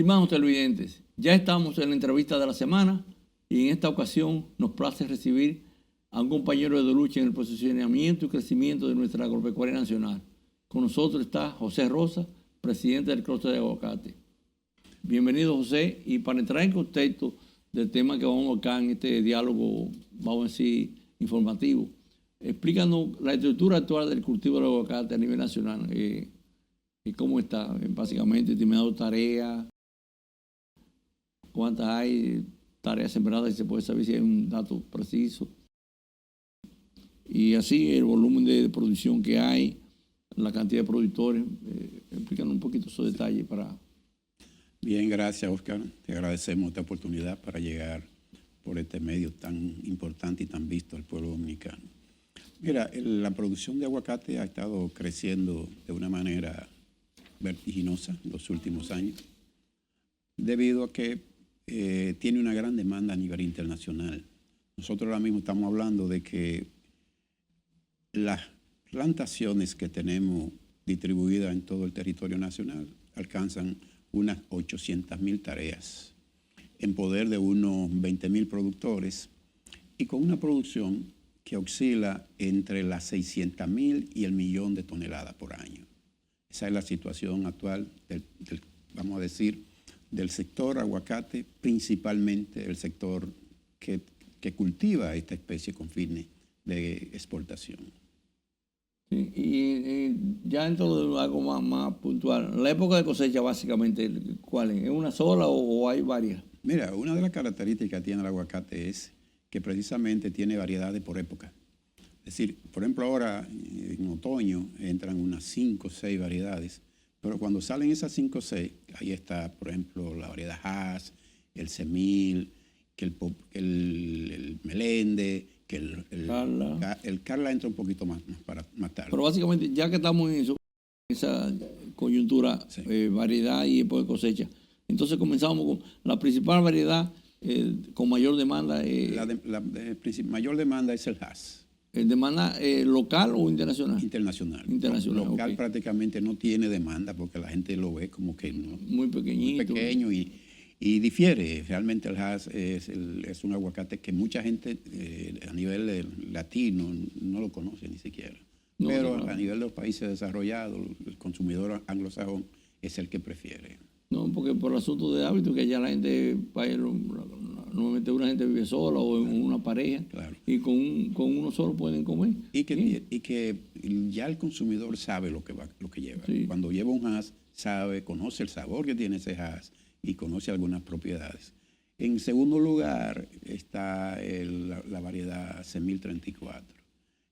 Estimados televidentes, ya estamos en la entrevista de la semana y en esta ocasión nos place recibir a un compañero de lucha en el posicionamiento y crecimiento de nuestra agropecuaria nacional. Con nosotros está José Rosa, presidente del Clúster de Aguacate. Bienvenido, José, y para entrar en contexto del tema que vamos a tocar en este diálogo, vamos a decir, informativo, explícanos la estructura actual del cultivo del aguacate a nivel nacional y cómo está, básicamente, estimado tarea, cuántas hay tareas sembradas, si se puede saber si hay un dato preciso. Y así el volumen de producción que hay, la cantidad de productores. Explícanos un poquito esos detalles para... Bien, gracias, Oscar. Te agradecemos esta oportunidad para llegar por este medio tan importante y tan visto al pueblo dominicano. Mira, la producción de aguacate ha estado creciendo de una manera vertiginosa en los últimos años, debido a que tiene una gran demanda a nivel internacional. Nosotros ahora mismo estamos hablando de que las plantaciones que tenemos distribuidas en todo el territorio nacional alcanzan unas 800.000 tareas en poder de unos 20.000 productores y con una producción que oscila entre las 600.000 y el 1.000.000 de toneladas por año. Esa es la situación actual vamos a decir, del sector aguacate, principalmente el sector que cultiva esta especie con fines de exportación. Sí, y ya dentro de algo más puntual, la época de cosecha básicamente, ¿cuál es? ¿Es una sola o hay varias? Mira, una de las características que tiene el aguacate es que precisamente tiene variedades por época. Es decir, por ejemplo, ahora en otoño entran unas 5 o 6 variedades, pero cuando salen esas 5 o 6, ahí está, por ejemplo, la variedad Hass, el Semil, que el Melende, que el Carla entra un poquito más tarde. Pero básicamente, ya que estamos en esa coyuntura, sí, variedad y época de cosecha, entonces comenzamos con la principal variedad con mayor demanda. La mayor demanda es el Hass. ¿Demanda local o internacional? Internacional. Internacional. Local, okay, prácticamente no tiene demanda porque la gente lo ve como que no, muy pequeñito. Muy pequeño y difiere. Realmente el Hass es un aguacate que mucha gente a nivel latino no lo conoce ni siquiera. No, pero no. A nivel de los países desarrollados, el consumidor anglosajón es el que prefiere. No, porque por el asunto de hábito, que ya la gente, normalmente una gente vive sola o en una pareja, claro, y con uno solo pueden comer. Y que ya el consumidor sabe lo que lleva. Sí. Cuando lleva un Hass, conoce el sabor que tiene ese Hass y conoce algunas propiedades. En segundo lugar está la variedad Semil 34,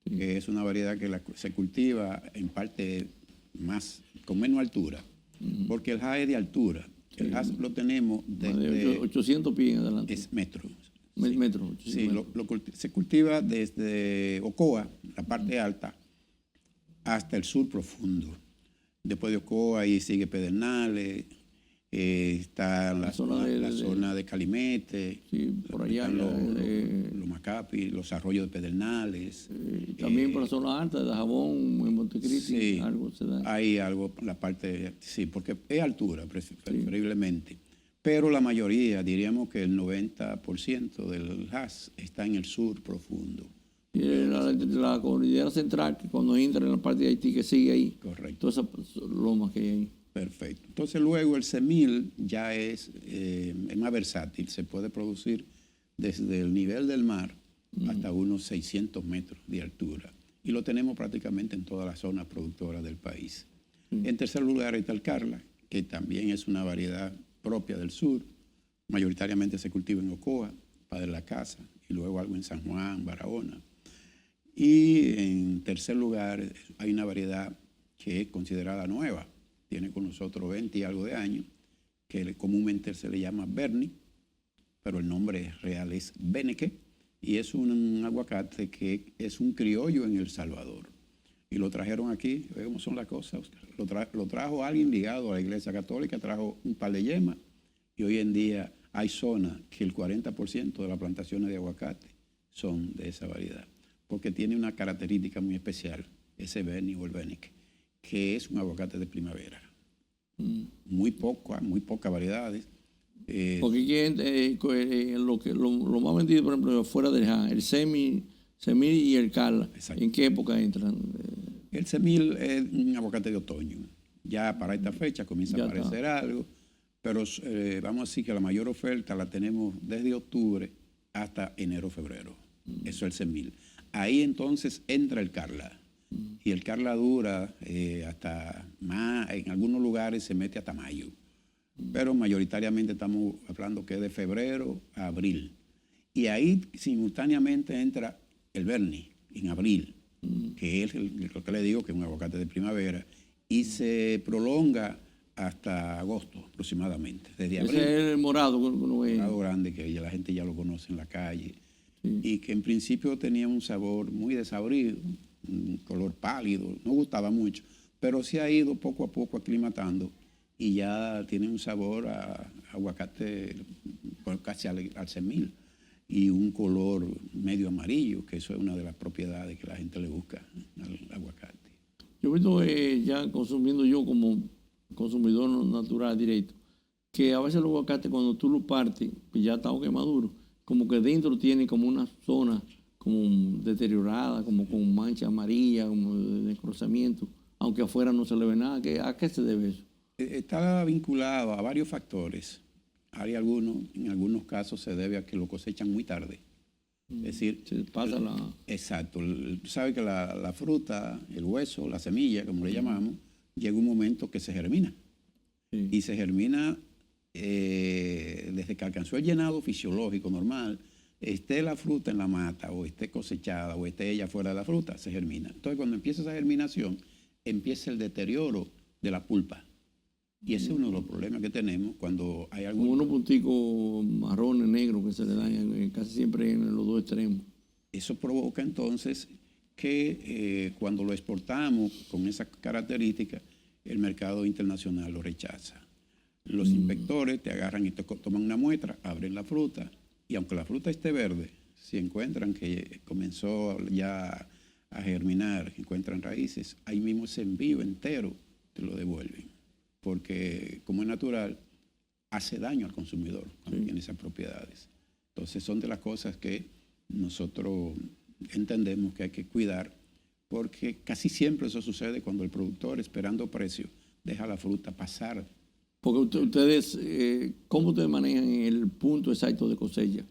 sí, que es una variedad que se cultiva en parte con menos altura. Porque el Hass es de altura. El sí, Hass lo tenemos desde 800 pies en adelante. Es metro. Sí. Metro. Sí, se cultiva desde Ocoa, la parte alta, hasta el sur profundo. Después de Ocoa ahí sigue Pedernales, está la zona de Calimete, sí, por allá, los Macapi, los arroyos de Pedernales. También por la zona alta de Dajabón, en Montecristi, sí, algo se da. Hay algo, la parte, sí, porque es altura preferiblemente. Sí. Pero la mayoría, diríamos que el 90% del Hass está en el sur profundo. Y la cordillera central, que cuando entra en la parte de Haití, que sigue ahí. Correcto. Todas esas lomas que hay ahí. Perfecto. Entonces luego el Semil ya es más versátil, se puede producir desde el nivel del mar hasta unos 600 metros de altura y lo tenemos prácticamente en toda la zona productora del país. En tercer lugar está el Carla, que también es una variedad propia del sur, mayoritariamente se cultiva en Ocoa, Padre La Casa y luego algo en San Juan, Barahona. Y en tercer lugar hay una variedad que es considerada nueva, tiene con nosotros 20 y algo de años, que comúnmente se le llama Berni, pero el nombre real es Beneque, y es un aguacate que es un criollo en El Salvador. Y lo trajeron aquí, ve cómo son las cosas. Lo trajo alguien ligado a la Iglesia Católica, trajo un par de yemas, y hoy en día hay zonas que el 40% de las plantaciones de aguacate son de esa variedad, porque tiene una característica muy especial, ese Berni o el Beneque, que es un aguacate de primavera. muy pocas variedades. Porque lo más vendido, por ejemplo, fuera del JA, el Semil y el Carla, Exacto. ¿en qué época entran? El semil es un aguacate de otoño. Ya para esta fecha comienza a aparecer algo, pero vamos a decir que la mayor oferta la tenemos desde octubre hasta enero, febrero. Eso es el semil. Ahí entonces entra el Carla. Y el Carla dura hasta más, en algunos lugares se mete hasta mayo. Pero mayoritariamente estamos hablando que es de febrero a abril. Y ahí simultáneamente entra el Berni en abril, que es lo que le digo, que es un aguacate de primavera, y se prolonga hasta agosto aproximadamente. Desde abril. Ese es el morado que uno ve. Morado grande, que ya la gente ya lo conoce en la calle. Sí. Y que en principio tenía un sabor muy desabrido, un color pálido, no gustaba mucho, pero se ha ido poco a poco aclimatando y ya tiene un sabor a aguacate casi al semil y un color medio amarillo, que eso es una de las propiedades que la gente le busca al aguacate. Yo he visto ya consumiendo yo como consumidor natural directo, que a veces el aguacate cuando tú lo partes, pues ya está maduro, como que dentro tiene como una zona como deteriorada, como con mancha amarilla, como de necrosamiento, aunque afuera no se le ve nada. ¿A qué se debe eso? Está vinculado a varios factores. En algunos casos se debe a que lo cosechan muy tarde. Es decir, se pasa exacto. Sabe que la fruta, el hueso, la semilla, como le llamamos, llega un momento que se germina. Sí. Y se germina desde que alcanzó el llenado fisiológico normal, esté la fruta en la mata o esté cosechada o esté ella fuera de la fruta, se germina. Entonces, cuando empieza esa germinación, empieza el deterioro de la pulpa. Y ese es uno de los problemas que tenemos cuando hay algún... Como unos punticos marrones, negros que se le dañan casi siempre en los dos extremos. Eso provoca entonces que cuando lo exportamos con esas características, el mercado internacional lo rechaza. Los inspectores te agarran y te toman una muestra, abren la fruta, y aunque la fruta esté verde, si encuentran que comenzó ya a germinar, encuentran raíces, ahí mismo ese envío entero te lo devuelven. Porque como es natural, hace daño al consumidor cuando tiene esas propiedades. Entonces son de las cosas que nosotros entendemos que hay que cuidar, porque casi siempre eso sucede cuando el productor, esperando precio, deja la fruta pasar. Porque ustedes, ¿cómo ustedes manejan el punto exacto de cosecha?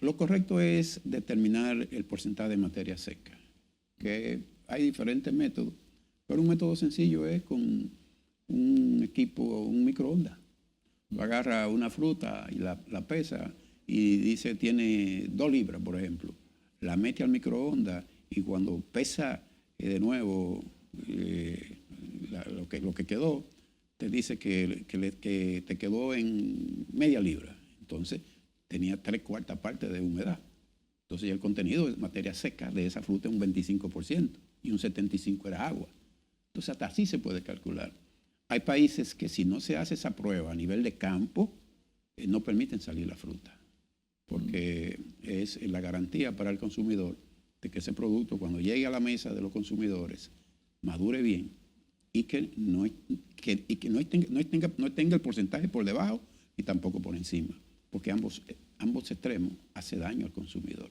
Lo correcto es determinar el porcentaje de materia seca, que hay diferentes métodos, pero un método sencillo es con un equipo, un microondas. Agarra una fruta y la pesa y dice tiene 2 libras, por ejemplo. La mete al microondas y cuando pesa de nuevo lo que quedó, te dice que te quedó en media libra. Entonces tenía 3/4 partes de humedad. Entonces el contenido de materia seca de esa fruta es un 25% y un 75% era agua. Entonces hasta así se puede calcular. Hay países que si no se hace esa prueba a nivel de campo, no permiten salir la fruta, porque es la garantía para el consumidor de que ese producto cuando llegue a la mesa de los consumidores madure bien y que no tenga el porcentaje por debajo y tampoco por encima, porque ambos extremos hace daño al consumidor.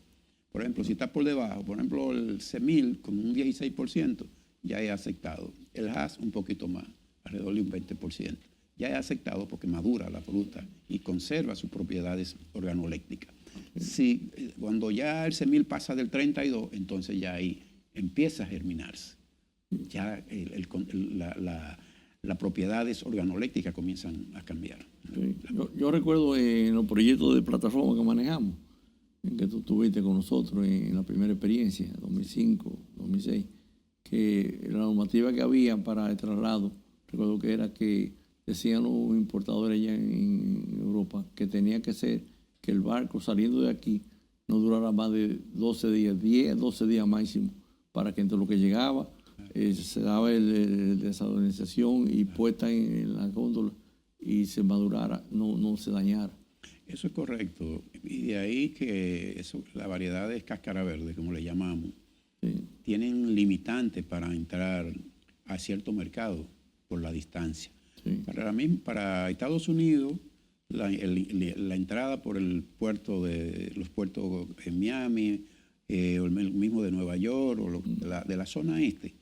Por ejemplo, si está por debajo, por ejemplo, el semil con un 16% ya es aceptado, el Hass un poquito más, alrededor de un 20%. Ya es aceptado porque madura la fruta y conserva sus propiedades organolépticas. Si cuando ya el semil pasa del 32, entonces ya ahí empieza a germinarse. Ya las propiedades organolépticas comienzan a cambiar. Sí. Yo recuerdo en los proyectos de plataforma que manejamos, en que tú estuviste con nosotros en la primera experiencia, 2005, 2006, que la normativa que había para el traslado, recuerdo que era que decían los importadores allá en Europa que tenía que ser que el barco saliendo de aquí no durara más de 12 días, 10, 12 días máximo, para que entre lo que llegaba se daba el desalinización y puesta en la góndola y se madurara, no se dañara. Eso es correcto. Y de ahí que la variedad de cáscara verde, como le llamamos, tienen limitantes para entrar a cierto mercado por la distancia. Sí. Para Estados Unidos, la entrada por el puerto los puertos en Miami, o el mismo de Nueva York, o de la zona este,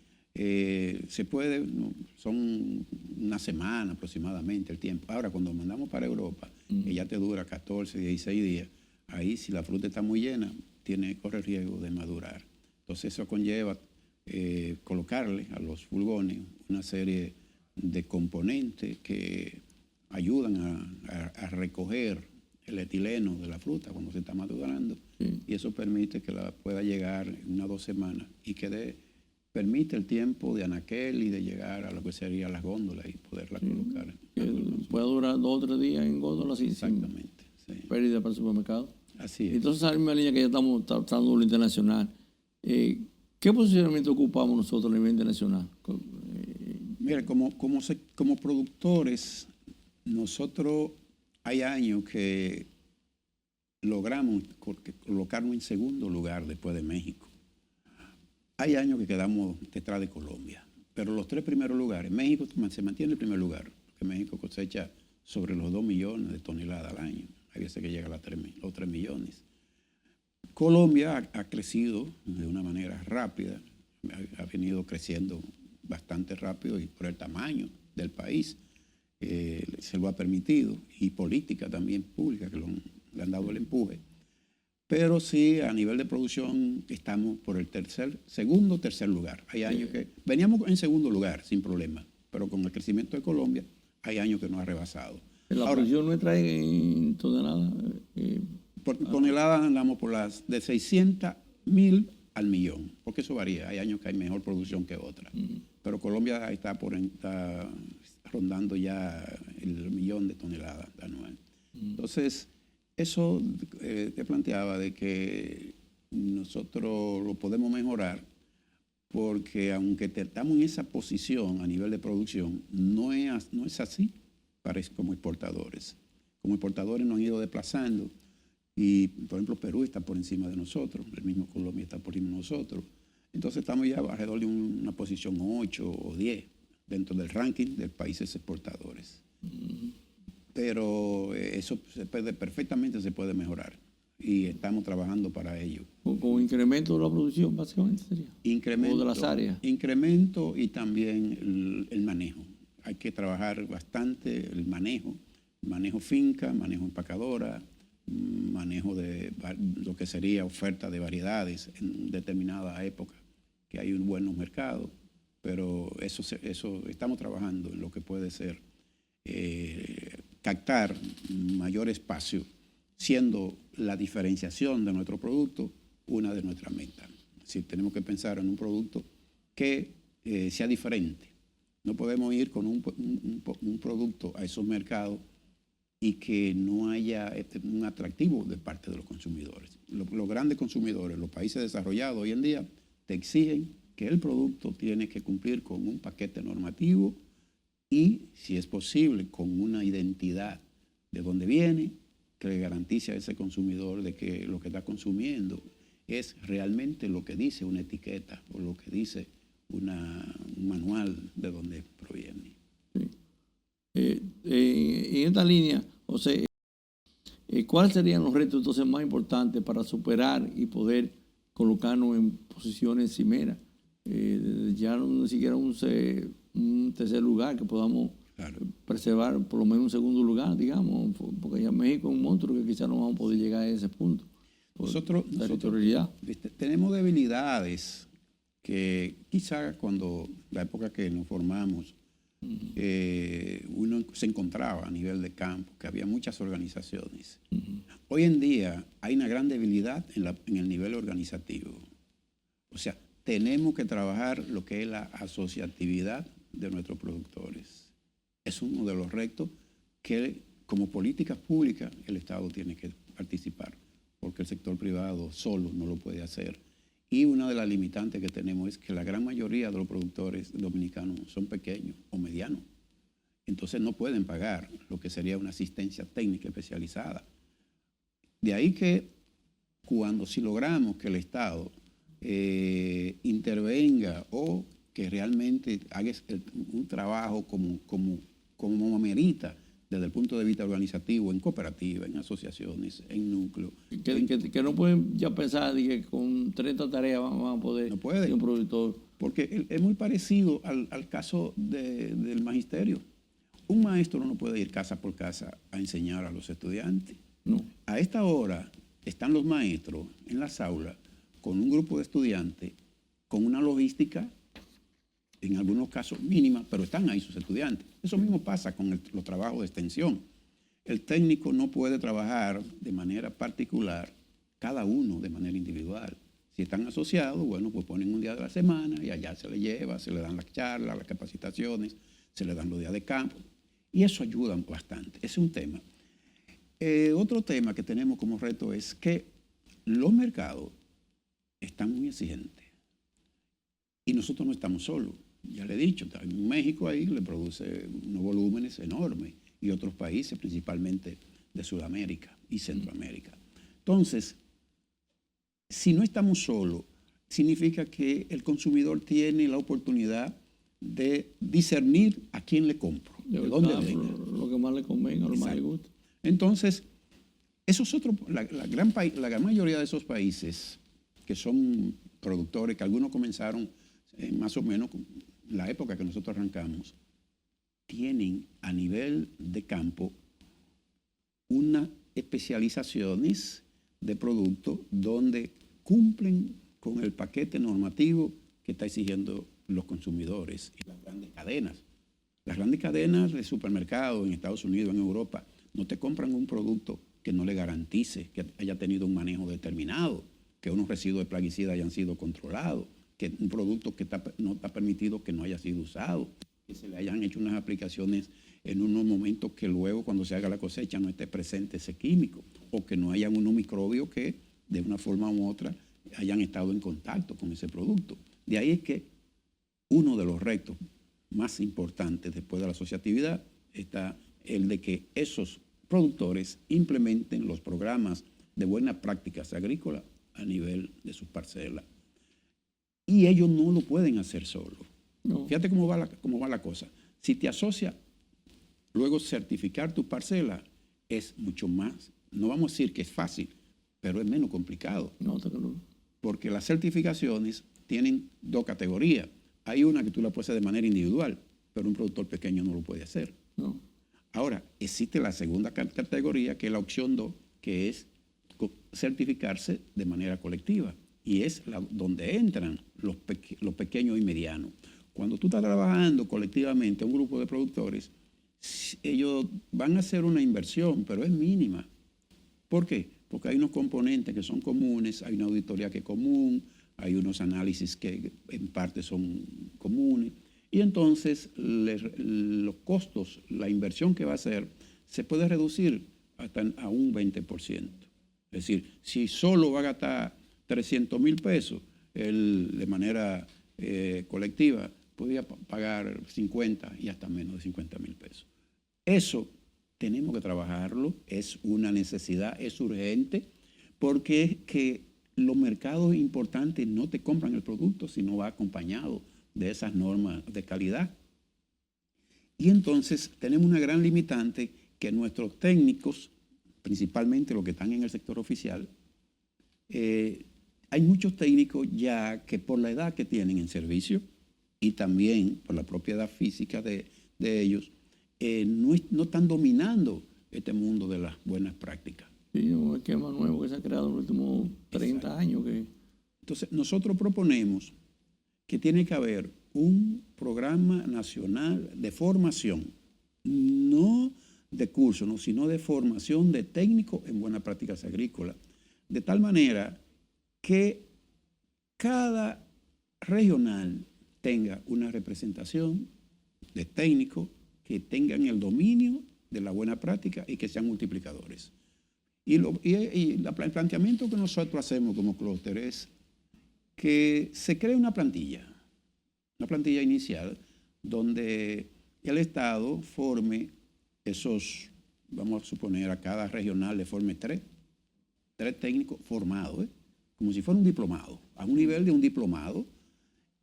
se puede, ¿no? Son una semana aproximadamente el tiempo. Ahora, cuando mandamos para Europa, que ya te dura 14, 16 días, ahí si la fruta está muy llena, corre el riesgo de madurar. Entonces eso conlleva colocarle a los furgones una serie de componentes que ayudan a recoger el etileno de la fruta cuando se está madurando, y eso permite que la pueda llegar en 1 o 2 semanas y que permite el tiempo de anaquel y de llegar a lo que serían las góndolas y poderla colocar. Puede durar 2 o 3 días en góndolas sin pérdida para el supermercado. Así es. Entonces, a la misma línea que ya estamos tratando de lo internacional, ¿qué posicionamiento ocupamos nosotros a nivel internacional? Mira, como productores, nosotros hay años que logramos colocarnos en segundo lugar después de México. Hay años que quedamos detrás de Colombia, pero los 3 primeros lugares, México se mantiene en el primer lugar, porque México cosecha sobre los 2 millones de toneladas al año. Hay veces que llega a los 3 millones. Colombia ha crecido de una manera rápida, ha venido creciendo bastante rápido, y por el tamaño del país se lo ha permitido, y política también pública que le han dado el empuje. Pero sí, a nivel de producción estamos por el segundo o tercer lugar. Hay años que veníamos en segundo lugar sin problema, pero con el crecimiento de Colombia hay años que nos ha rebasado. La producción nuestra en toneladas. Por toneladas andamos por las de 600,000 al millón, porque eso varía. Hay años que hay mejor producción que otras. Pero Colombia está rondando ya el 1,000,000 de toneladas anual. Entonces, eso te planteaba de que nosotros lo podemos mejorar, porque aunque estamos en esa posición a nivel de producción, no es así como exportadores. Como exportadores nos han ido desplazando, y por ejemplo Perú está por encima de nosotros, el mismo Colombia está por encima de nosotros. Entonces estamos ya alrededor de una posición 8 o 10 dentro del ranking de países exportadores. Pero eso perfectamente se puede mejorar, y estamos trabajando para ello. ¿Con incremento de la producción, básicamente sería? Incremento, ¿O de las áreas? Incremento, y también el manejo. Hay que trabajar bastante el manejo finca, manejo empacadora, manejo de lo que sería oferta de variedades en determinada época, que hay un buenos mercados, pero eso estamos trabajando en lo que puede ser captar mayor espacio, siendo la diferenciación de nuestro producto una de nuestras metas. Si tenemos que pensar en un producto que sea diferente. No podemos ir con un producto a esos mercados y que no haya un atractivo de parte de los consumidores. Los grandes consumidores, los países desarrollados hoy en día, te exigen que el producto tiene que cumplir con un paquete normativo y, si es posible, con una identidad de dónde viene, que le garantice a ese consumidor de que lo que está consumiendo es realmente lo que dice una etiqueta o lo que dice un manual de dónde proviene. Sí. En esta línea, José, ¿cuáles serían los retos entonces más importantes para superar y poder colocarnos en posiciones cimeras? Ya no ni siquiera un tercer lugar, que podamos preservar por lo menos un segundo lugar, digamos, porque ya México es un monstruo que quizás no vamos a poder llegar a ese punto. Nosotros tenemos debilidades que quizá cuando la época que nos formamos, uno se encontraba a nivel de campo, que había muchas organizaciones. Hoy en día hay una gran debilidad en el nivel organizativo. O sea, tenemos que trabajar lo que es la asociatividad de nuestros productores. Es uno de los retos que, como políticas públicas, el Estado tiene que participar, porque el sector privado solo no lo puede hacer. Y una de las limitantes que tenemos es que la gran mayoría de los productores dominicanos son pequeños o medianos. Entonces no pueden pagar lo que sería una asistencia técnica especializada. De ahí que si logramos que el Estado intervenga, o que realmente haga un trabajo como como amerita desde el punto de vista organizativo, en cooperativa, en asociaciones, en núcleo. Que no pueden ya pensar de que con 30 tareas van a poder No puede. ser un productor. Porque es muy parecido al caso del magisterio. Un maestro no puede ir casa por casa a enseñar a los estudiantes. No. A esta hora están los maestros en las aulas con un grupo de estudiantes, con una logística, en algunos casos mínima, pero están ahí sus estudiantes. Eso mismo pasa con los trabajos de extensión. El técnico no puede trabajar de manera particular, cada uno de manera individual. Si están asociados, bueno, pues ponen un día de la semana y allá se le lleva, se le dan las charlas, las capacitaciones, se le dan los días de campo. Y eso ayuda bastante. Ese es un tema. Otro tema que tenemos como reto es que los mercados están muy exigentes y nosotros no estamos solos. Ya le he dicho, México ahí le produce unos volúmenes enormes y otros países, principalmente de Sudamérica y Centroamérica. Entonces, si no estamos solos, significa que el consumidor tiene la oportunidad de discernir a quién le compro, de dónde venga. Lo que más le convenga, lo más le gusta. Entonces, la gran mayoría de esos países que son productores, que algunos comenzaron más o menos con la época que nosotros arrancamos, tienen a nivel de campo unas especializaciones de productos donde cumplen con el paquete normativo que está exigiendo los consumidores y las grandes cadenas. Las grandes cadenas de supermercados en Estados Unidos, en Europa, no te compran un producto que no le garantice que haya tenido un manejo determinado, que unos residuos de plaguicidas hayan sido controlados, que un producto que no está permitido que no haya sido usado, que se le hayan hecho unas aplicaciones en unos momentos que luego cuando se haga la cosecha no esté presente ese químico, o que no hayan unos microbios que de una forma u otra hayan estado en contacto con ese producto. De ahí es que uno de los retos más importantes después de la asociatividad está el de que esos productores implementen los programas de buenas prácticas agrícolas a nivel de sus parcelas. Y ellos no lo pueden hacer solos. No. Fíjate cómo va la cosa. Si te asocias, luego certificar tu parcela es mucho más, no vamos a decir que es fácil, pero es menos complicado. No. Porque las certificaciones tienen dos categorías. Hay una que tú la puedes hacer de manera individual, pero un productor pequeño no lo puede hacer. No. Ahora, existe la segunda categoría, que es la opción 2, que es certificarse de manera colectiva. Y es donde entran los pequeños y medianos. Cuando tú estás trabajando colectivamente un grupo de productores, ellos van a hacer una inversión, pero es mínima. ¿Por qué? Porque hay unos componentes que son comunes, hay una auditoría que es común, hay unos análisis que en parte son comunes. Y entonces los costos, la inversión que va a hacer, se puede reducir hasta a un 20%. Es decir, si solo va a gastar 300,000 pesos de manera colectiva, podría pagar 50 y hasta menos de 50,000 pesos. Eso tenemos que trabajarlo, es una necesidad, es urgente, porque es que los mercados importantes no te compran el producto si no va acompañado de esas normas de calidad. Y entonces tenemos una gran limitante que nuestros técnicos, principalmente los que están en el sector oficial, hay muchos técnicos ya que por la edad que tienen en servicio y también por la propiedad física de ellos, no están dominando este mundo de las buenas prácticas. Sí, un esquema nuevo que se ha creado en los últimos 30 años. Entonces, nosotros proponemos que tiene que haber un programa nacional de formación, no de curso, no, sino de formación de técnicos en buenas prácticas agrícolas, de tal manera que cada regional tenga una representación de técnicos que tengan el dominio de la buena práctica y que sean multiplicadores. Y el planteamiento que nosotros hacemos como clúster es que se cree una plantilla inicial donde el Estado forme esos, vamos a suponer a cada regional le forme tres técnicos formados, como si fuera un diplomado, a un nivel de un diplomado,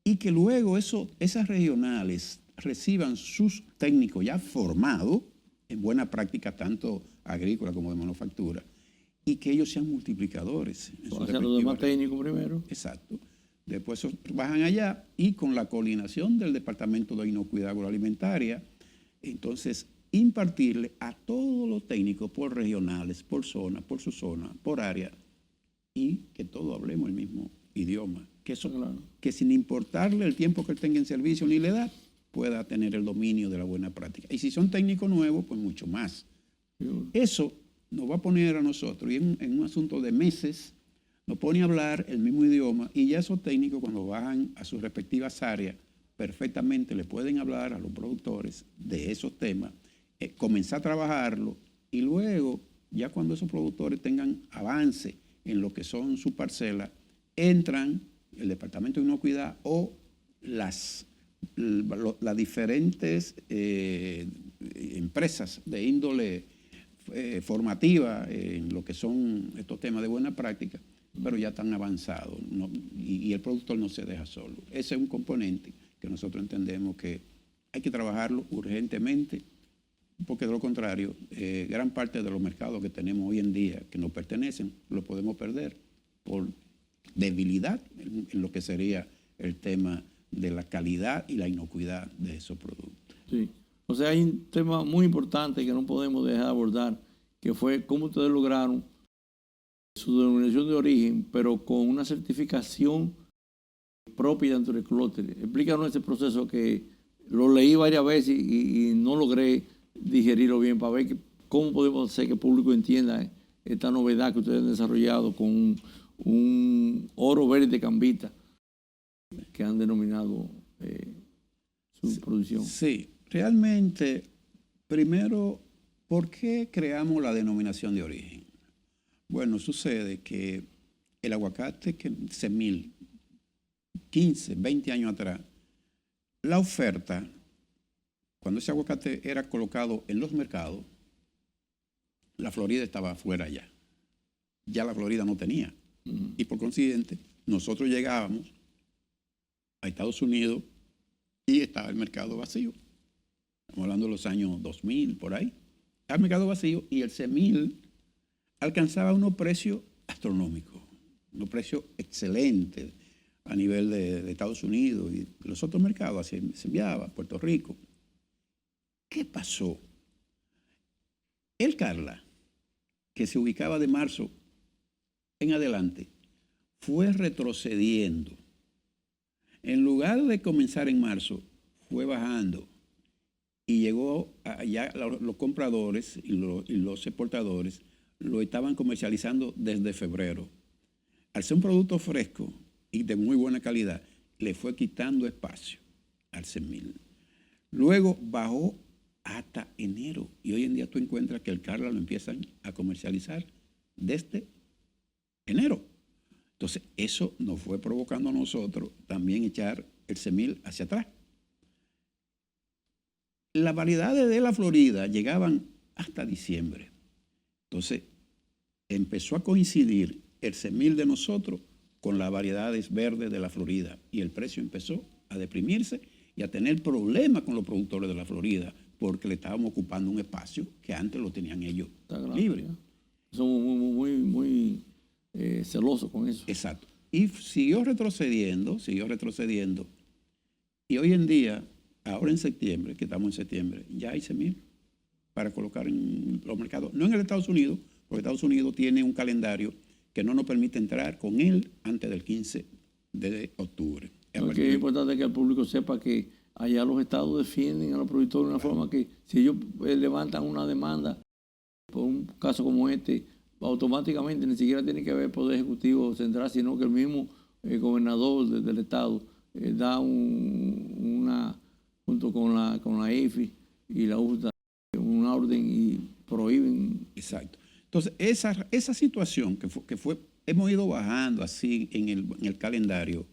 y que luego esas regionales reciban sus técnicos ya formados en buena práctica, tanto agrícola como de manufactura, y que ellos sean multiplicadores. Hacia los demás técnicos primero. Exacto. Después bajan allá y con la coordinación del Departamento de Inocuidad Agroalimentaria, entonces impartirle a todos los técnicos por regionales, por zona, por su zona, por área, y que todos hablemos el mismo idioma. Que, eso, claro, que sin importarle el tiempo que él tenga en servicio ni la edad, pueda tener el dominio de la buena práctica. Y si son técnicos nuevos, pues mucho más. Sí. Eso nos va a poner a nosotros, y en un asunto de meses, nos pone a hablar el mismo idioma, y ya esos técnicos cuando bajan a sus respectivas áreas, perfectamente le pueden hablar a los productores de esos temas, comenzar a trabajarlo, y luego, ya cuando esos productores tengan avance en lo que son sus parcelas, entran el Departamento de Inocuidad o las diferentes empresas de índole formativa en lo que son estos temas de buena práctica, pero ya están avanzados, ¿no? Y el productor no se deja solo. Ese es un componente que nosotros entendemos que hay que trabajarlo urgentemente, porque de lo contrario, gran parte de los mercados que tenemos hoy en día que nos pertenecen, los podemos perder por debilidad en lo que sería el tema de la calidad y la inocuidad de esos productos. Sí, o sea, hay un tema muy importante que no podemos dejar de abordar, que fue cómo ustedes lograron su denominación de origen, pero con una certificación propia dentro del clúster. Explícanos ese proceso, que lo leí varias veces y no logré digerirlo bien, para ver cómo podemos hacer que el público entienda esta novedad que ustedes han desarrollado con un oro verde cambita que han denominado su producción. Sí, realmente, primero, ¿por qué creamos la denominación de origen? Bueno, sucede que el aguacate que semil, 15, 20 años atrás, la oferta, cuando ese aguacate era colocado en los mercados, la Florida estaba afuera ya. Ya la Florida no tenía. Y por consiguiente, nosotros llegábamos a Estados Unidos y estaba el mercado vacío. Estamos hablando de los años 2000, por ahí. Estaba el mercado vacío y el semil alcanzaba unos precios astronómicos, unos precios excelentes a nivel de Estados Unidos y los otros mercados. Se enviaba a Puerto Rico. ¿Qué pasó? El Carla, que se ubicaba de marzo en adelante, fue retrocediendo. En lugar de comenzar en marzo, fue bajando y llegó allá los compradores y los exportadores lo estaban comercializando desde febrero. Al ser un producto fresco y de muy buena calidad, le fue quitando espacio al semil. Luego bajó hasta enero y hoy en día tú encuentras que el Carla lo empiezan a comercializar desde enero. Entonces, eso nos fue provocando a nosotros también echar el semil hacia atrás. Las variedades de la Florida llegaban hasta diciembre. Entonces, empezó a coincidir el semil de nosotros con las variedades verdes de la Florida y el precio empezó a deprimirse y a tener problemas con los productores de la Florida porque le estábamos ocupando un espacio que antes lo tenían ellos libre. Somos muy celosos con eso. Exacto. Y siguió retrocediendo. Y hoy en día, ahora en septiembre, que estamos en septiembre, ya hay semil para colocar en los mercados. No en el Estados Unidos, porque Estados Unidos tiene un calendario que no nos permite entrar con él antes del 15 de octubre. Porque es importante que el público sepa que allá los estados defienden a los productores de una forma que si ellos levantan una demanda por un caso como este, automáticamente ni siquiera tiene que haber Poder Ejecutivo Central, sino que el mismo gobernador del estado da una, junto con la IFI y la USDA, una orden y prohíben. Exacto. Entonces, esa situación que fue, hemos ido bajando así en el calendario,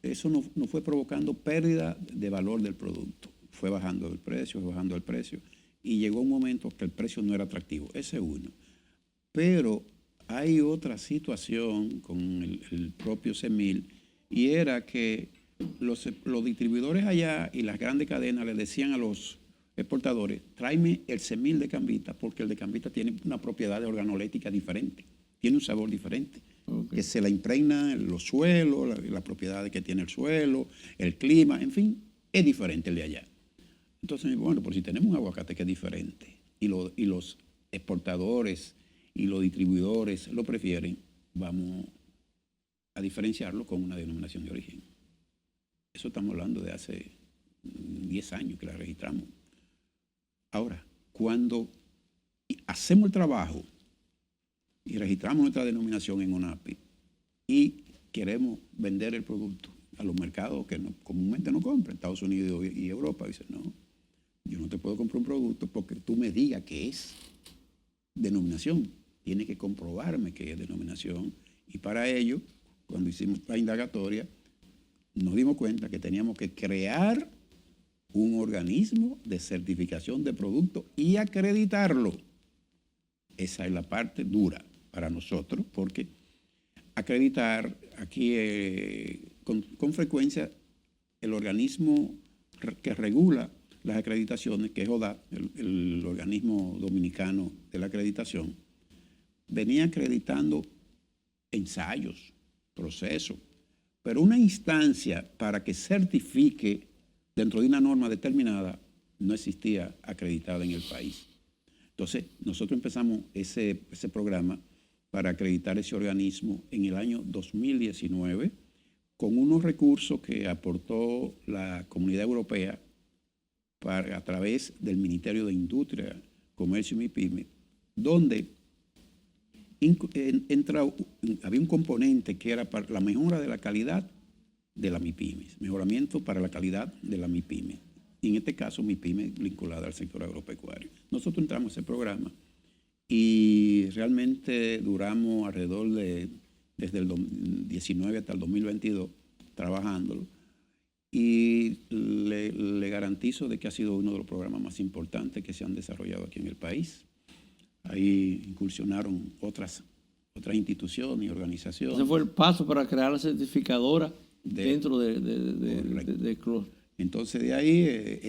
eso nos fue provocando pérdida de valor del producto. Fue bajando el precio, y llegó un momento que el precio no era atractivo. Ese es uno. Pero hay otra situación con el propio semil, y era que los distribuidores allá y las grandes cadenas le decían a los exportadores, tráeme el semil de cambita, porque el de cambita tiene una propiedad organoléptica diferente, tiene un sabor diferente, que se la impregna en los suelos, la propiedad que tiene el suelo, el clima, en fin, es diferente el de allá. Entonces, bueno, pues si tenemos un aguacate que es diferente y los exportadores y los distribuidores lo prefieren, vamos a diferenciarlo con una denominación de origen. Eso estamos hablando de hace 10 años que la registramos. Ahora, cuando hacemos el trabajo y registramos nuestra denominación en ONAPI y queremos vender el producto a los mercados que comúnmente no compran, Estados Unidos y Europa, dicen, no, yo no te puedo comprar un producto porque tú me digas que es denominación. Tienes que comprobarme que es denominación. Y para ello, cuando hicimos la indagatoria, nos dimos cuenta que teníamos que crear un organismo de certificación de producto y acreditarlo. Esa es la parte dura para nosotros, porque acreditar aquí con frecuencia el organismo que regula las acreditaciones, que es ODA, el organismo dominicano de la acreditación, venía acreditando ensayos, procesos, pero una instancia para que certifique dentro de una norma determinada no existía acreditada en el país. Entonces, nosotros empezamos ese programa para acreditar ese organismo en el año 2019 con unos recursos que aportó la Comunidad Europea a través del Ministerio de Industria, Comercio y MIPYME, donde había un componente que era para la mejora de la calidad de la MIPYME, mejoramiento para la calidad de la MIPYME. Y en este caso, MIPYME vinculada al sector agropecuario. Nosotros entramos a ese programa y realmente duramos alrededor desde el 2019 hasta el 2022 trabajándolo. Y le garantizo de que ha sido uno de los programas más importantes que se han desarrollado aquí en el país. Ahí incursionaron otras instituciones y organizaciones. Ese fue el paso para crear la certificadora dentro de CROSS. Entonces de ahí,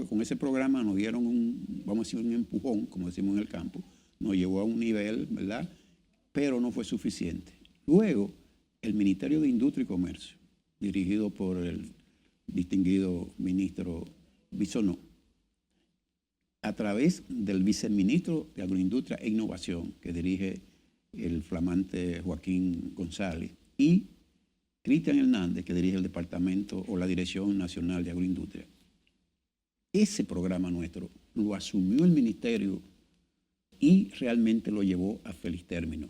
con ese programa nos dieron vamos a decir, un empujón, como decimos en el campo, nos llevó a un nivel, ¿verdad? Pero no fue suficiente. Luego, el Ministerio de Industria y Comercio, dirigido por el distinguido ministro Bisonó, a través del viceministro de Agroindustria e Innovación, que dirige el flamante Joaquín González, y Cristian Hernández, que dirige el departamento o la Dirección Nacional de Agroindustria. Ese programa nuestro lo asumió el ministerio y realmente lo llevó a feliz término,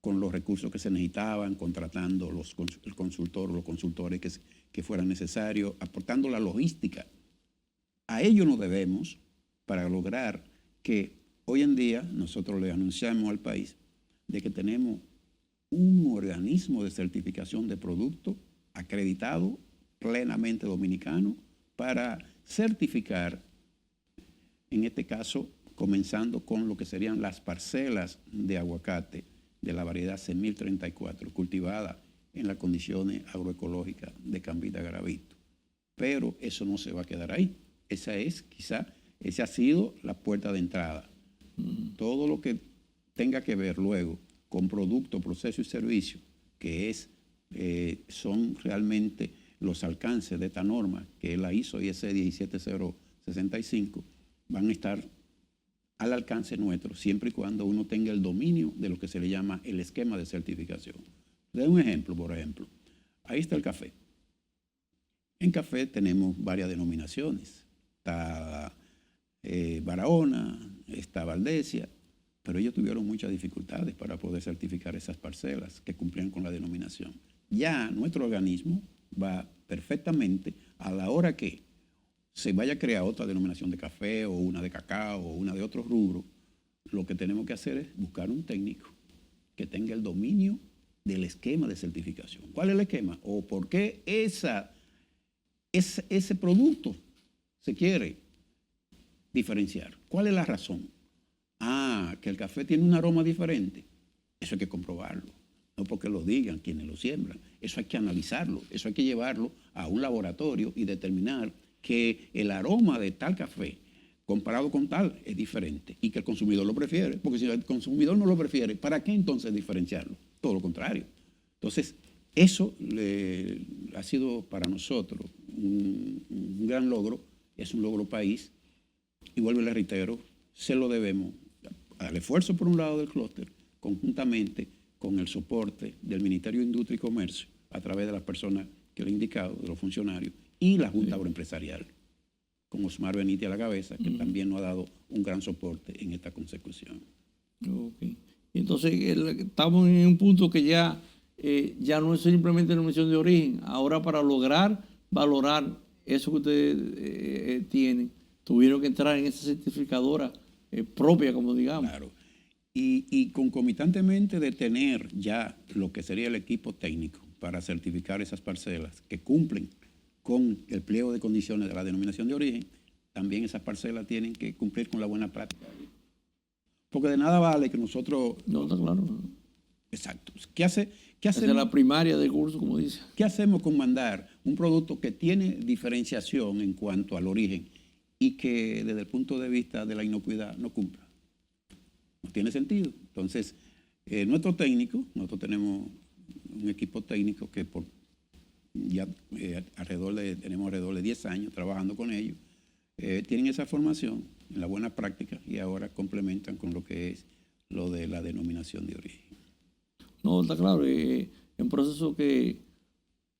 con los recursos que se necesitaban, contratando el consultor, los consultores que fueran necesarios, aportando la logística. A ello nos debemos para lograr que hoy en día nosotros le anunciamos al país de que tenemos un organismo de certificación de producto acreditado, plenamente dominicano, para certificar, en este caso, comenzando con lo que serían las parcelas de aguacate de la variedad C1034, cultivada en las condiciones agroecológicas de Cambita Garavito. Pero eso no se va a quedar ahí. Esa ha sido la puerta de entrada. Todo lo que tenga que ver luego con producto, proceso y servicio, que son realmente los alcances de esta norma, que es la ISO IEC 17065, van a estar al alcance nuestro, siempre y cuando uno tenga el dominio de lo que se le llama el esquema de certificación. Le doy un ejemplo, por ejemplo. Ahí está el café. En café tenemos varias denominaciones. Está Barahona, está Valdesia, pero ellos tuvieron muchas dificultades para poder certificar esas parcelas que cumplían con la denominación. Ya nuestro organismo va perfectamente a la hora que se vaya a crear otra denominación de café o una de cacao o una de otro rubro, lo que tenemos que hacer es buscar un técnico que tenga el dominio del esquema de certificación. ¿Cuál es el esquema? ¿O por qué ese producto se quiere diferenciar? ¿Cuál es la razón? Que el café tiene un aroma diferente. Eso hay que comprobarlo. no porque lo digan quienes lo siembran. Eso hay que analizarlo, eso hay que llevarlo a un laboratorio y determinar que el aroma de tal café comparado con tal es diferente y que el consumidor lo prefiere, porque si el consumidor no lo prefiere, ¿para qué entonces diferenciarlo? Todo lo contrario. Entonces, eso ha sido para nosotros un gran logro, es un logro país, y vuelvo y le reitero, se lo debemos al esfuerzo por un lado del clúster, conjuntamente con el soporte del Ministerio de Industria y Comercio, a través de las personas que le he indicado, de los funcionarios, y la Junta Agroempresarial, con Osmar Benítez a la cabeza, que también nos ha dado un gran soporte en esta consecución. Okay. Entonces, estamos en un punto que ya no es simplemente denominación de origen. Ahora, para lograr valorar eso que ustedes tienen, tuvieron que entrar en esa certificadora propia, como digamos. Claro. Y concomitantemente de tener ya lo que sería el equipo técnico para certificar esas parcelas que cumplen con el pliego de condiciones de la denominación de origen, también esas parcelas tienen que cumplir con la buena práctica. Porque de nada vale que nosotros... No, está claro. Exacto. ¿Qué hacemos? Es la primaria del curso, como dice. ¿Qué hacemos con mandar un producto que tiene diferenciación en cuanto al origen y que desde el punto de vista de la inocuidad no cumpla? No tiene sentido. Entonces, nosotros tenemos un equipo técnico que ya tenemos alrededor de 10 años trabajando con ellos, tienen esa formación en la buena práctica y ahora complementan con lo que es lo de la denominación de origen. No, está claro, es un proceso que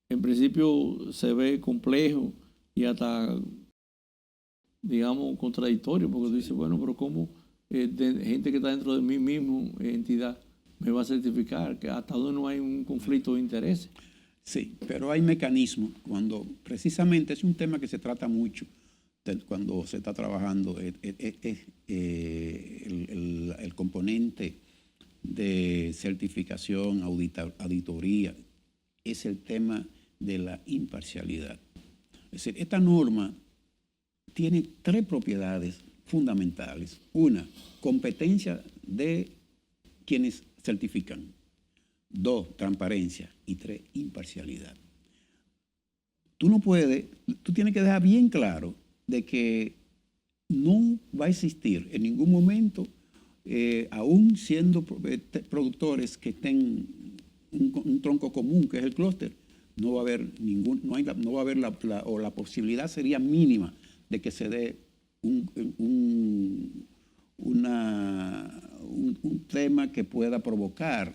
en principio se ve complejo y hasta, digamos, contradictorio, porque tú dices, bueno, pero ¿cómo gente que está dentro de mi mismo entidad me va a certificar? Que hasta donde no hay un conflicto de intereses. Sí, pero hay mecanismos cuando precisamente es un tema que se trata mucho cuando se está trabajando el componente de certificación, auditoría, es el tema de la imparcialidad. Es decir, esta norma tiene 3 propiedades fundamentales. Una, competencia de quienes certifican. 2, transparencia. Y 3, imparcialidad. Tú tienes que dejar bien claro de que no va a existir en ningún momento, aún siendo productores que estén un tronco común, que es el clúster, no va a haber la posibilidad sería mínima de que se dé un tema que pueda provocar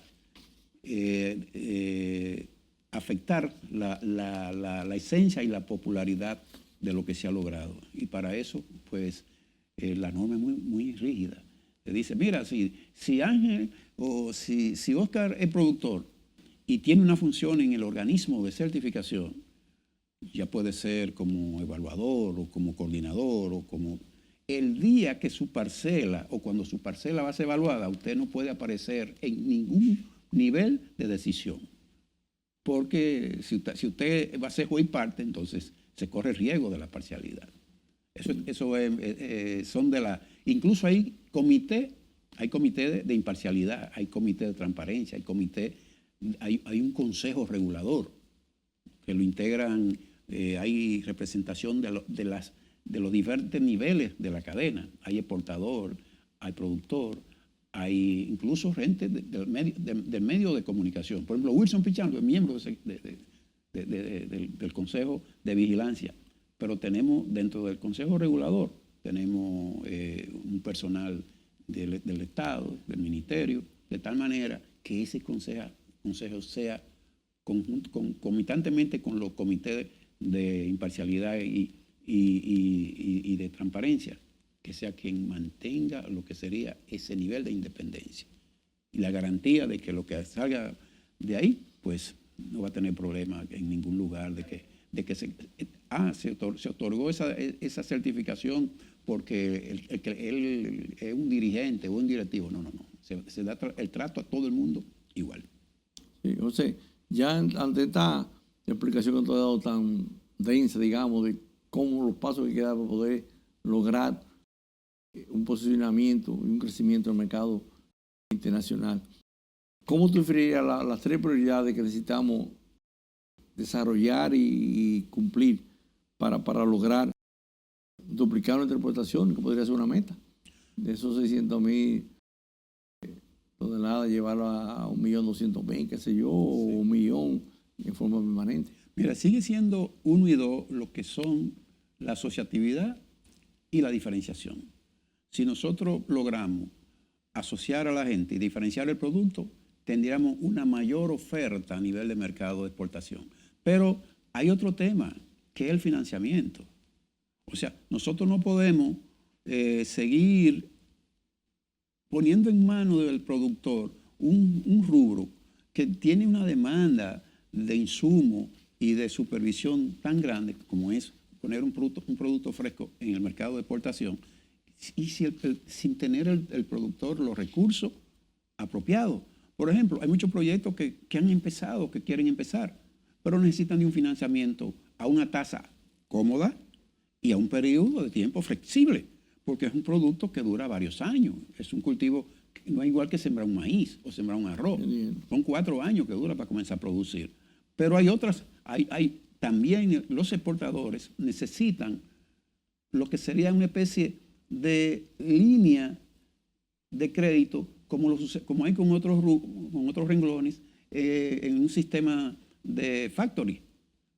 afectar la esencia y la popularidad de lo que se ha logrado. Y para eso, pues, la norma es muy, muy rígida. Se dice, mira, si Ángel o si Oscar es productor y tiene una función en el organismo de certificación, ya puede ser como evaluador o como coordinador o como... El día que su parcela o cuando su parcela va a ser evaluada, usted no puede aparecer en ningún nivel de decisión. Porque si usted va a ser juez y parte, entonces se corre el riesgo de la parcialidad. Eso son de la... Incluso hay comité de imparcialidad, hay comité de transparencia, hay un consejo regulador que lo integran, hay representación de los diferentes niveles de la cadena. Hay exportador, hay productor, hay incluso gente del medio de comunicación. Por ejemplo, Wilson Pichardo es miembro del Consejo de Vigilancia, pero tenemos dentro del Consejo Regulador, tenemos un personal del Estado, del Ministerio, de tal manera que ese consejo sea concomitantemente con los comités de imparcialidad y de transparencia, que sea quien mantenga lo que sería ese nivel de independencia. Y la garantía de que lo que salga de ahí, pues no va a tener problema en ningún lugar se otorgó esa certificación porque él es un dirigente o un directivo. No. Se da el trato a todo el mundo igual. Sí, José, ya ante esta explicación que tú has dado tan densa, digamos, de cómo los pasos que quedan para poder lograr un posicionamiento y un crecimiento del mercado internacional, ¿Cómo tú definirías las tres prioridades que necesitamos desarrollar y cumplir para lograr duplicar nuestra exportación, que podría ser una meta? De esos 600,000 toneladas, llevarlo a 1.200.000, qué sé yo, o 1.000.000 en forma permanente. Mira, sigue siendo 1 y 2 lo que son la asociatividad y la diferenciación. Si nosotros logramos asociar a la gente y diferenciar el producto, tendríamos una mayor oferta a nivel de mercado de exportación. Pero hay otro tema, que es el financiamiento. O sea, nosotros no podemos seguir poniendo en manos del productor un rubro que tiene una demanda de insumo y de supervisión tan grande como es poner un producto fresco en el mercado de exportación, y sin tener el productor los recursos apropiados. Por ejemplo, hay muchos proyectos que han empezado, que quieren empezar, pero necesitan de un financiamiento a una tasa cómoda y a un periodo de tiempo flexible, porque es un producto que dura varios años. Es un cultivo que no es igual que sembrar un maíz o sembrar un arroz. Son 4 años que dura para comenzar a producir. Pero hay otras, también los exportadores necesitan lo que sería una especie de línea de crédito, como hay con otros renglones, en un sistema de factory.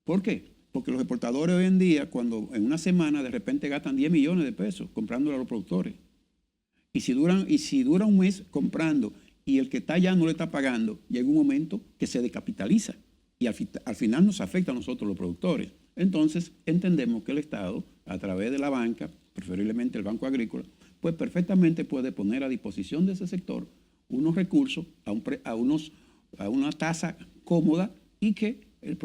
¿Por qué? Porque los exportadores hoy en día, cuando en una semana de repente gastan 10 millones de pesos comprándole a los productores, y si dura un mes comprando y el que está allá no le está pagando, llega un momento que se descapitaliza y al final nos afecta a nosotros los productores. Entonces entendemos que el Estado, a través de la banca, preferiblemente el Banco Agrícola, pues perfectamente puede poner a disposición de ese sector unos recursos a una tasa cómoda y que el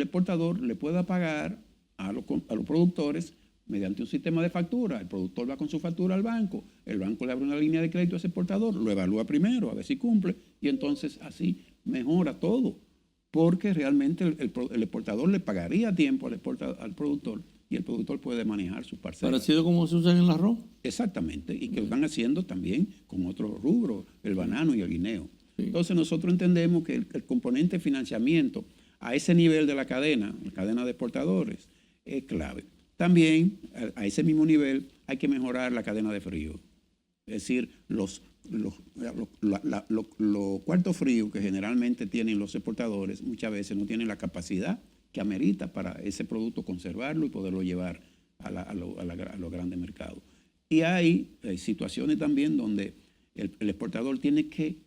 exportador le pueda pagar a los productores mediante un sistema de factura. El productor va con su factura al banco, el banco le abre una línea de crédito a ese exportador, lo evalúa primero a ver si cumple y entonces así mejora todo, porque realmente el exportador le pagaría a tiempo al productor y el productor puede manejar sus parcelas. Parecido como se usa en el arroz. Exactamente, y que lo están haciendo también con otros rubros, el banano y el guineo. Sí. Entonces nosotros entendemos que el componente de financiamiento a ese nivel de la cadena de exportadores, es clave. También a ese mismo nivel hay que mejorar la cadena de frío. Es decir, los cuartos fríos que generalmente tienen los exportadores muchas veces no tienen la capacidad que amerita para ese producto conservarlo y poderlo llevar a los grandes mercados. Y hay situaciones también donde el exportador tiene que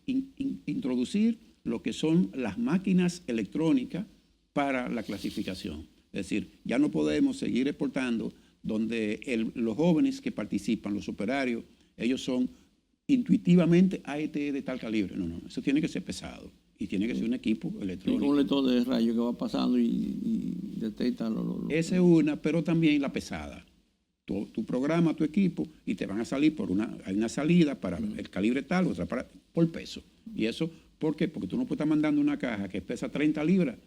introducir lo que son las máquinas electrónicas para la clasificación. Es decir, ya no podemos seguir exportando donde los jóvenes que participan, los operarios, ellos son intuitivamente AET de tal calibre. No, eso tiene que ser pesado y tiene que ser un equipo electrónico. Un lector de rayos que va pasando y detecta Esa es una, pero también la pesada. Tu programa, tu equipo, y te van a salir hay una salida para el calibre tal, otra por peso. ¿Y eso por qué? Porque tú no puedes estar mandando una caja que pesa 30 libras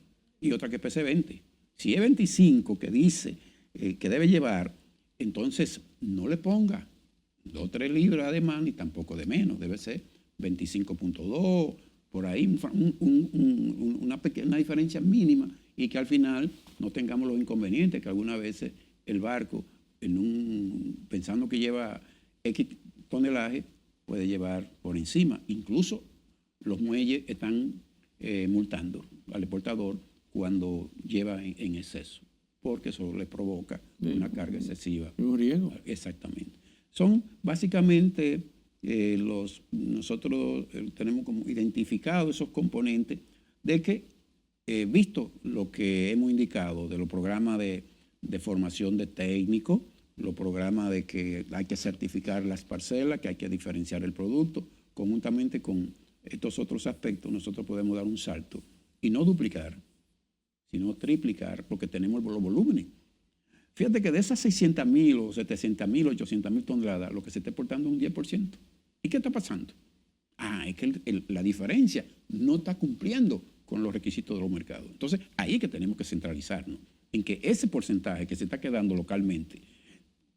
y otra que pese 20. Si es 25 que dice que debe llevar, entonces no le ponga 2 o 3 libras de más ni tampoco de menos. Debe ser 25.2, por ahí una diferencia mínima y que al final no tengamos los inconvenientes que algunas veces el barco, pensando que lleva X tonelaje, puede llevar por encima. Incluso los muelles están multando al exportador cuando lleva en exceso, porque eso le provoca una carga excesiva. Un riesgo. Exactamente. Son básicamente nosotros tenemos como identificado esos componentes de que, visto lo que hemos indicado de los programas de formación de técnicos, los programas de que hay que certificar las parcelas, que hay que diferenciar el producto, conjuntamente con estos otros aspectos, nosotros podemos dar un salto y no duplicar, sino triplicar, porque tenemos los volúmenes. Fíjate que de esas 600,000 o 700,000 o 800,000 toneladas, lo que se está exportando es un 10%. ¿Y qué está pasando? Es que la diferencia no está cumpliendo con los requisitos de los mercados. Entonces, ahí es que tenemos que centralizarnos, en que ese porcentaje que se está quedando localmente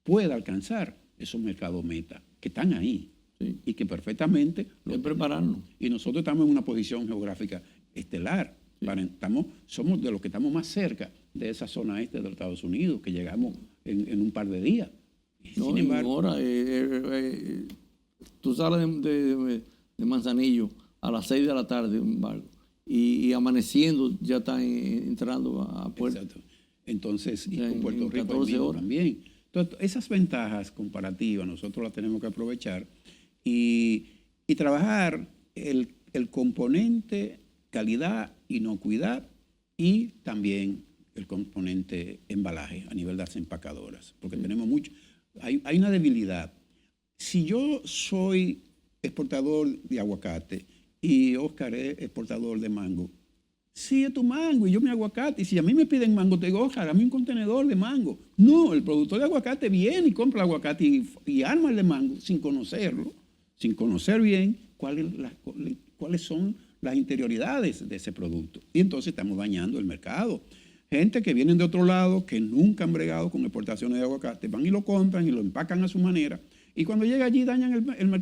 pueda alcanzar esos mercados meta, que están ahí, Sí. y que perfectamente Es prepararnos. y nosotros estamos en una posición geográfica estelar. Somos de los que estamos más cerca de esa zona este de los Estados Unidos, que llegamos en un par de días. No, Sin y embargo, ahora, tú sales de Manzanillo a las 6 de la tarde, un barco, y amaneciendo ya están entrando a Puerto. exacto. Entonces, y Ya con en Puerto Rico 14 mismo horas. también. Entonces, esas ventajas comparativas nosotros las tenemos que aprovechar y trabajar el componente calidad, inocuidad y también el componente embalaje a nivel de las empacadoras, porque tenemos mucho. Hay una debilidad. Si yo soy exportador de aguacate y Oscar es exportador de mango, sí, es tu mango y yo mi aguacate. Y si a mí me piden mango, te digo, Oscar, dame un contenedor de mango. No, el productor de aguacate viene y compra el aguacate y arma el de mango sin conocerlo, sin conocer bien cuáles son las interioridades de ese producto. Y entonces estamos dañando el mercado. Gente que vienen de otro lado, que nunca han bregado con exportaciones de aguacate, van y lo compran y lo empacan a su manera. Y cuando llega allí dañan el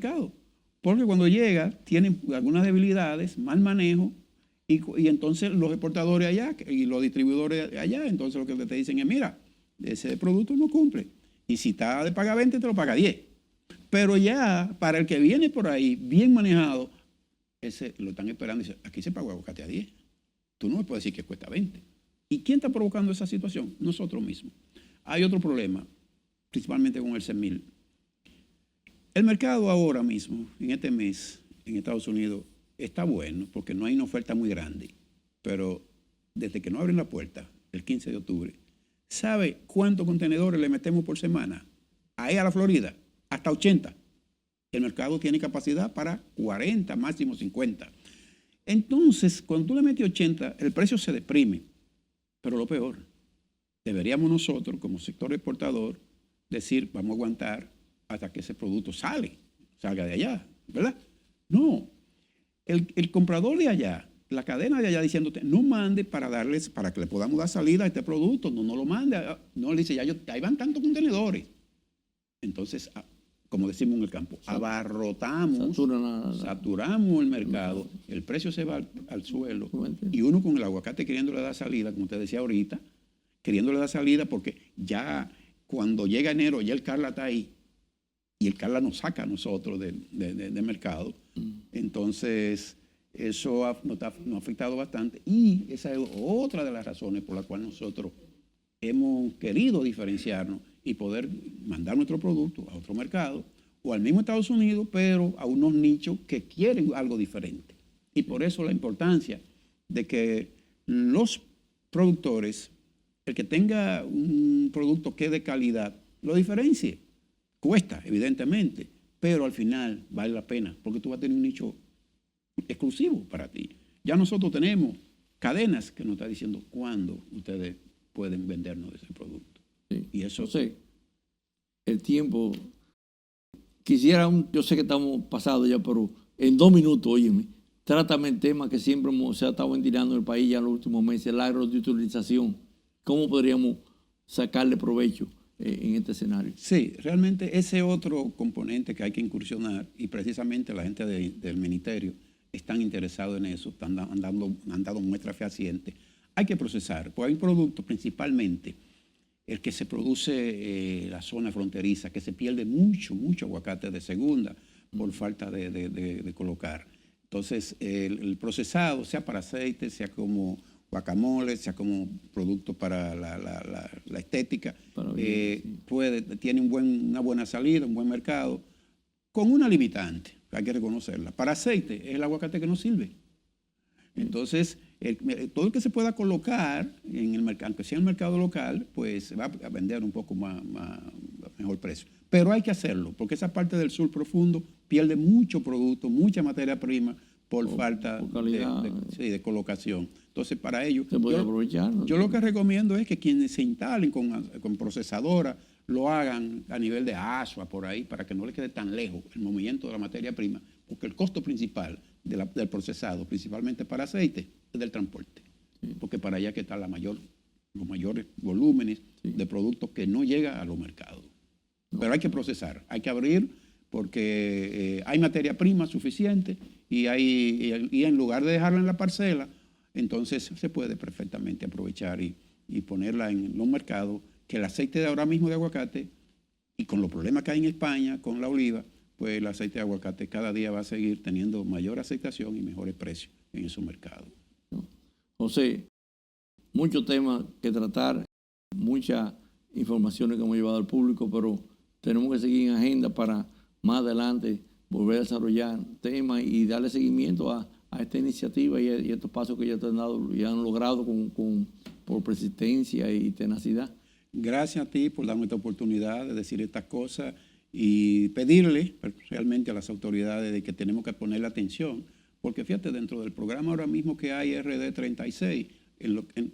porque cuando llega tienen algunas debilidades, mal manejo, y entonces los exportadores allá y los distribuidores allá, entonces lo que te dicen es, mira, ese producto no cumple. Y si está de paga 20, te lo paga 10. Pero ya, para el que viene por ahí, bien manejado, ese lo están esperando y dicen, aquí se paga aguacate a 10. Tú no me puedes decir que cuesta 20. ¿Y quién está provocando esa situación? Nosotros mismos. Hay otro problema, principalmente con el CEMIL. El mercado ahora mismo, en este mes, en Estados Unidos, está bueno porque no hay una oferta muy grande. Pero desde que no abren la puerta, el 15 de octubre, ¿sabe cuántos contenedores le metemos por semana? Ahí a la Florida, hasta 80. El mercado tiene capacidad para 40, máximo 50. Entonces, cuando tú le metes 80, el precio se deprime. Pero lo peor, deberíamos nosotros, como sector exportador, decir, vamos a aguantar hasta que ese producto salga de allá, ¿verdad? No, el comprador de allá, la cadena de allá diciéndote, no mande para que le podamos dar salida a este producto, no lo mande, no le dice, ahí van tantos contenedores. Entonces, como decimos en el campo, abarrotamos, saturamos el mercado, el precio se va al suelo y uno con el aguacate queriéndole dar salida, como usted decía ahorita, queriéndole dar salida porque ya cuando llega enero ya el Carla está ahí y el Carla nos saca a nosotros del mercado. Entonces, eso nos ha afectado bastante y esa es otra de las razones por las cuales nosotros hemos querido diferenciarnos y poder mandar nuestro producto a otro mercado o al mismo Estados Unidos, pero a unos nichos que quieren algo diferente. Y por eso la importancia de que los productores, el que tenga un producto que es de calidad, lo diferencie. Cuesta, evidentemente, pero al final vale la pena porque tú vas a tener un nicho exclusivo para ti. Ya nosotros tenemos cadenas que nos están diciendo cuándo ustedes pueden vendernos ese producto. Sí. Y eso... José, el tiempo... yo sé que estamos pasados ya, pero en 2 minutos, óyeme, trátame el tema que siempre se ha estado ventilando en el país ya en los últimos meses, la agroutilización. ¿Cómo podríamos sacarle provecho en este escenario? Sí, realmente ese otro componente que hay que incursionar y precisamente la gente del ministerio están interesados en eso, han dado muestras fehacientes. Hay que procesar, pues hay productos principalmente, el que se produce la zona fronteriza, que se pierde mucho aguacate de segunda por falta de colocar. Entonces, el procesado, sea para aceite, sea como guacamole, sea como producto para la estética, tiene una buena salida, un buen mercado, con una limitante, hay que reconocerla. Para aceite es el aguacate que no sirve. Entonces, todo el que se pueda colocar en el mercado, aunque sea en el mercado local, pues se va a vender un poco mejor precio. Pero hay que hacerlo, porque esa parte del sur profundo pierde mucho producto, mucha materia prima por falta de colocación. Entonces, para ello, se puede aprovechar, ¿no? Yo lo que recomiendo es que quienes se instalen con procesadora lo hagan a nivel de Asua, por ahí, para que no le quede tan lejos el movimiento de la materia prima, porque el costo principal del procesado, principalmente para aceite, es del transporte. Sí. Porque para allá que están los mayores volúmenes de productos que no llegan a los mercados. No. Pero hay que procesar, hay que abrir porque hay materia prima suficiente y en lugar de dejarla en la parcela, entonces se puede perfectamente aprovechar y ponerla en los mercados, que el aceite de ahora mismo de aguacate, y con los problemas que hay en España con la oliva, pues el aceite de aguacate cada día va a seguir teniendo mayor aceptación y mejores precios en esos mercados. José, muchos temas que tratar, muchas informaciones que hemos llevado al público, pero tenemos que seguir en agenda para más adelante volver a desarrollar temas y darle seguimiento a esta iniciativa y estos pasos que ya han logrado por persistencia y tenacidad. Gracias a ti por darme esta oportunidad de decir estas cosas y pedirle realmente a las autoridades de que tenemos que ponerle atención, porque fíjate, dentro del programa ahora mismo que hay RD 36,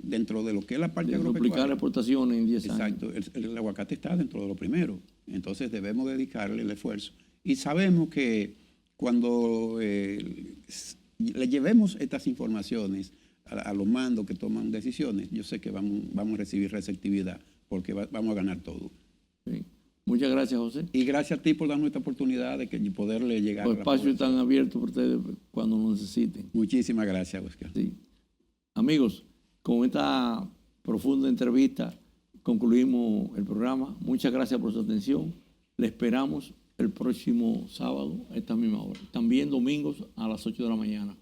dentro de lo que es la parte agropecuaria. Duplicar exportaciones en 10 años. Exacto, el aguacate está dentro de lo primero, entonces debemos dedicarle el esfuerzo. Y sabemos que cuando le llevemos estas informaciones a los mandos que toman decisiones, yo sé que vamos a recibir receptividad, porque vamos a ganar todo. Sí. Muchas gracias, José. Y gracias a ti por darnos esta oportunidad de poderle llegar Los a la espacios población. están abiertos para ustedes cuando lo necesiten. Muchísimas gracias, Oscar. Sí. Amigos, con esta profunda entrevista concluimos el programa. Muchas gracias por su atención. Le esperamos el próximo sábado a esta misma hora. También domingos a las 8 de la mañana.